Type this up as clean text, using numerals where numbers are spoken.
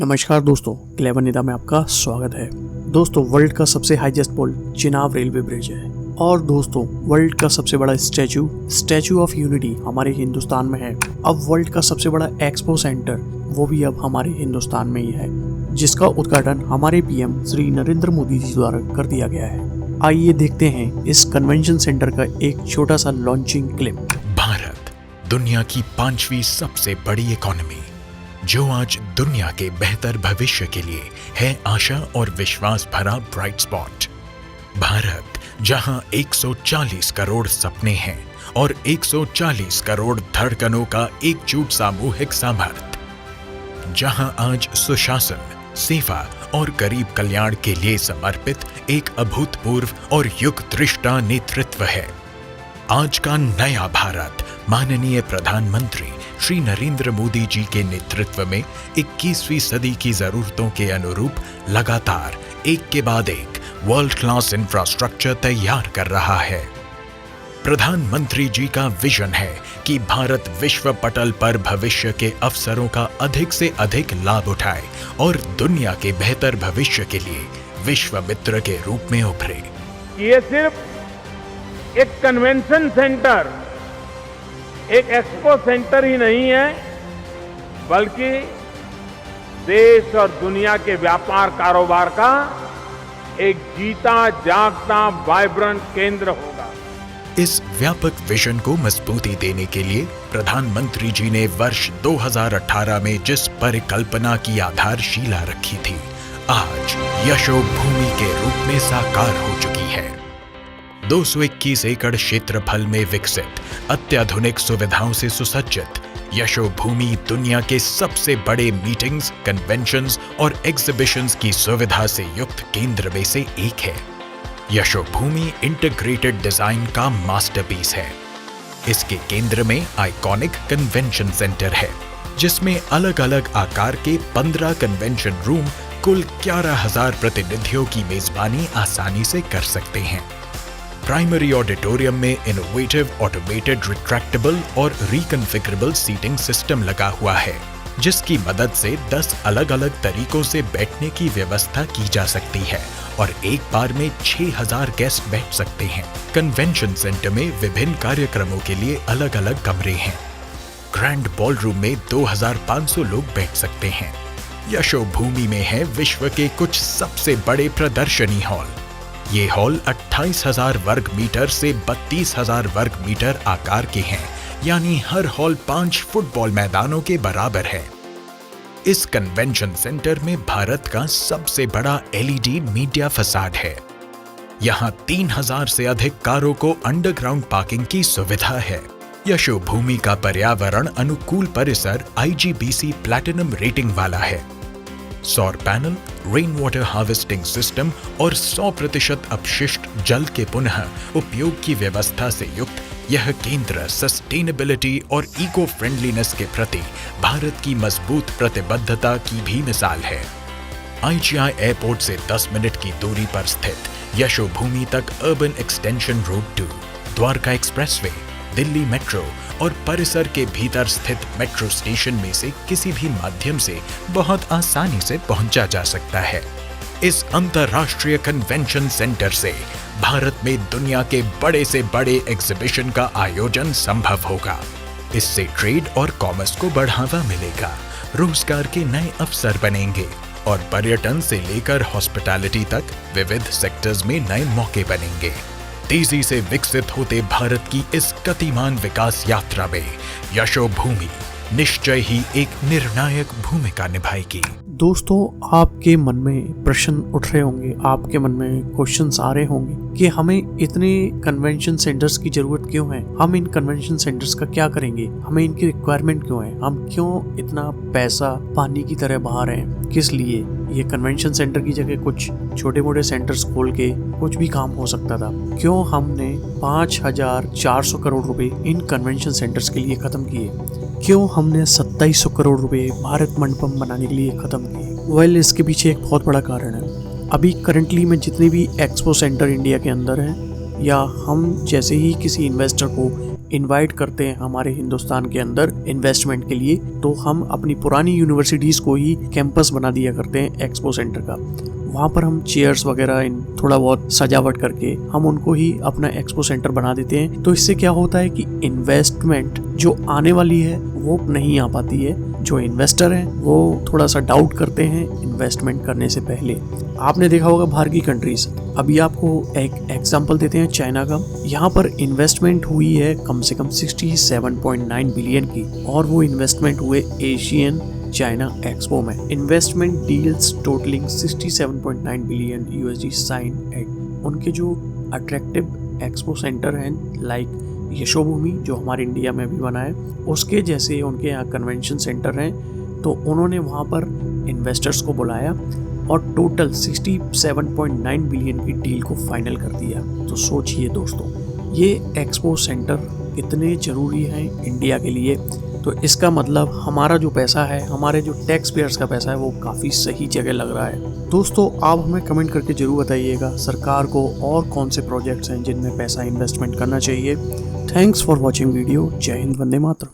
नमस्कार दोस्तों, क्लेवर निदा में आपका स्वागत है। दोस्तों, वर्ल्ड का सबसे हाईएस्ट पुल चिनाब रेलवे ब्रिज है। और दोस्तों, वर्ल्ड का सबसे बड़ा स्टैचू ऑफ यूनिटी हमारे हिंदुस्तान में है। अब वर्ल्ड का सबसे बड़ा एक्सपो सेंटर वो भी अब हमारे हिंदुस्तान में ही है, जिसका उद्घाटन हमारे पीएम श्री नरेंद्र मोदी जी द्वारा कर दिया गया है। आइए देखते हैं इस कन्वेंशन सेंटर का एक छोटा सा लॉन्चिंग क्लिप। भारत दुनिया की 5वीं सबसे बड़ी इकोनॉमी, जो आज दुनिया के बेहतर भविष्य के लिए है आशा और विश्वास भरा ब्राइट स्पॉट। भारत जहां 140 करोड़ सपने हैं और 140 करोड़ धड़कनों का एकजुट सामूहिक सामर्थ्य, जहां आज सुशासन, सेवा और गरीब कल्याण के लिए समर्पित एक अभूतपूर्व और युग दृष्टा नेतृत्व है। आज का नया भारत माननीय प्रधानमंत्री श्री नरेंद्र मोदी जी के नेतृत्व में 21वीं सदी की जरूरतों के अनुरूप लगातार एक के बाद एक वर्ल्ड क्लास इंफ्रास्ट्रक्चर तैयार कर रहा है। प्रधानमंत्री जी का विजन है कि भारत विश्व पटल पर भविष्य के अवसरों का अधिक से अधिक लाभ उठाए और दुनिया के बेहतर भविष्य के लिए विश्व मित्र के रूप में उभरे। ये सिर्फ एक कन्वेंशन सेंटर, एक एक्सपो सेंटर ही नहीं है, बल्कि देश और दुनिया के व्यापार कारोबार का एक जीता जागता वाइब्रेंट केंद्र होगा। इस व्यापक विजन को मजबूती देने के लिए प्रधानमंत्री जी ने वर्ष 2018 में जिस परिकल्पना की आधारशिला रखी थी, आज यशोभूमि के रूप में साकार हो चुकी है। 221 एकड़ क्षेत्रफल में विकसित, अत्याधुनिक सुविधाओं से सुसज्जित यशोभूमि दुनिया के सबसे बड़े मीटिंग्स, कन्वेंशंस और एग्जीबिशंस की सुविधा से युक्त केंद्र में से एक है। यशोभूमि इंटीग्रेटेड डिजाइन का मास्टरपीस है। इसके केंद्र में आइकॉनिक कन्वेंशन सेंटर है, जिसमें अलग अलग आकार के 15 कन्वेंशन रूम कुल 11,000 प्रतिनिधियों की मेजबानी आसानी से कर सकते हैं। प्राइमरी ऑडिटोरियम में इनोवेटिव ऑटोमेटेड रिट्रैक्टेबल और रिकॉन्फ़िगरेबल सीटिंग सिस्टम लगा हुआ है, जिसकी मदद से 10 अलग अलग तरीकों से बैठने की व्यवस्था की जा सकती है और एक बार में 6,000 गेस्ट बैठ सकते हैं। कन्वेंशन सेंटर में विभिन्न कार्यक्रमों के लिए अलग अलग कमरे हैं। ग्रैंड बॉलरूम में 2,500 लोग बैठ सकते हैं। यशोभूमि में है विश्व के कुछ सबसे बड़े प्रदर्शनी हॉल। ये हॉल 28,000 वर्ग मीटर से 32,000 वर्ग मीटर आकार के हैं, यानी हर हॉल 5 फुटबॉल मैदानों के बराबर है। इस कन्वेंशन सेंटर में भारत का सबसे बड़ा LED मीडिया फसाड है। यहाँ 3,000 से अधिक कारों को अंडरग्राउंड पार्किंग की सुविधा है। यशोभूमि का पर्यावरण अनुकूल परिसर IGBC प्लैटिनम रेटिंग वाला है। सौर panel, rain water harvesting system और 100% अपशिष्ट जल के पुनः उपयोग की व्यवस्था से युक्त यह केंद्र सस्टेनेबिलिटी और इको फ्रेंडलीनेस के प्रति भारत की मजबूत प्रतिबद्धता की भी मिसाल है। IGI एयरपोर्ट से 10 मिनट की दूरी पर स्थित यशोभूमि तक urban extension road 2, Dwarka expressway, Delhi metro और परिसर के भीतर स्थित मेट्रो स्टेशन में से किसी भी माध्यम से बहुत आसानी से पहुंचा जा सकता है। इस अंतर्राष्ट्रीय कन्वेंशन सेंटर से भारत में दुनिया के बड़े से बड़े एग्जीबिशन का आयोजन संभव होगा। इससे ट्रेड और कॉमर्स को बढ़ावा मिलेगा, रोजगार के नए अवसर बनेंगे और पर्यटन से लेकर हॉस्पिटैलिटी तक विविध सेक्टर्स में नए मौके बनेंगे। तेजी से विकसित होते भारत की इस गतिमान विकास यात्रा में यशोभूमि निश्चय ही एक निर्णायक भूमिका निभाएगी। दोस्तों, आपके मन में प्रश्न उठ रहे होंगे, आपके मन में क्वेश्चंस आ रहे होंगे कि हमें इतने कन्वेंशन सेंटर्स की जरूरत क्यों है, हम इन कन्वेंशन सेंटर्स का क्या करेंगे, हमें इनकी रिक्वायरमेंट क्यों है, हम क्यों इतना पैसा पानी की तरह बहा रहे हैं, किस लिए। ये कन्वेंशन सेंटर की जगह कुछ छोटे मोटे सेंटर्स खोल के कुछ भी काम हो सकता था। क्यों हमने 5,400 करोड़ रुपए इन कन्वेंशन सेंटर्स के लिए खत्म किए, क्यों हमने 2700 करोड़ रुपए भारत मंडपम बनाने के लिए खत्म किए। इसके पीछे एक बहुत बड़ा कारण है। अभी करंटली में जितने भी एक्सपो सेंटर इंडिया के अंदर हैं, या हम जैसे ही किसी इन्वेस्टर को इनवाइट करते हैं हमारे हिंदुस्तान के अंदर इन्वेस्टमेंट के लिए, तो हम अपनी पुरानी यूनिवर्सिटीज को ही कैंपस बना दिया करते हैं एक्सपो सेंटर का। वहाँ पर हम चेयर्स वगैरह इन थोड़ा बहुत सजावट करके हम उनको ही अपना एक्सपो सेंटर बना देते हैं। तो इससे क्या होता है कि इन्वेस्टमेंट जो आने वाली है वो नहीं आ पाती है। जो इन्वेस्टर हैं वो थोड़ा सा डाउट करते हैं इन्वेस्टमेंट करने से पहले। आपने देखा होगा बाहर की कंट्रीज, अभी आपको एक एग्जांपल देते हैं चाइना का। यहाँ पर इन्वेस्टमेंट हुई है कम से कम 67.9 बिलियन की, और वो इन्वेस्टमेंट हुए एशियन चाइना एक्सपो में। Investment deals totalling 67.9 billion USD sign at उनके जो अट्रैक्टिव एक्सपो सेंटर हैं लाइक यशोभूमि जो हमारे इंडिया में भी बना है, उसके जैसे उनके यहाँ कन्वेंशन सेंटर हैं। तो उन्होंने वहाँ पर इन्वेस्टर्स को बुलाया और टोटल 67.9 बिलियन की डील को फाइनल कर दिया। तो सोचिए दोस्तों, ये एक्सपो सेंटर कितने ज़रूरी हैं इंडिया के लिए। तो इसका मतलब हमारा जो पैसा है, हमारे जो टैक्स पेयर्स का पैसा है, वो काफ़ी सही जगह लग रहा है। दोस्तों आप हमें कमेंट करके ज़रूर बताइएगा सरकार को और कौन से प्रोजेक्ट्स हैं जिनमें पैसा इन्वेस्टमेंट करना चाहिए। Thanks for watching video. जय हिंद, वंदे मातरम।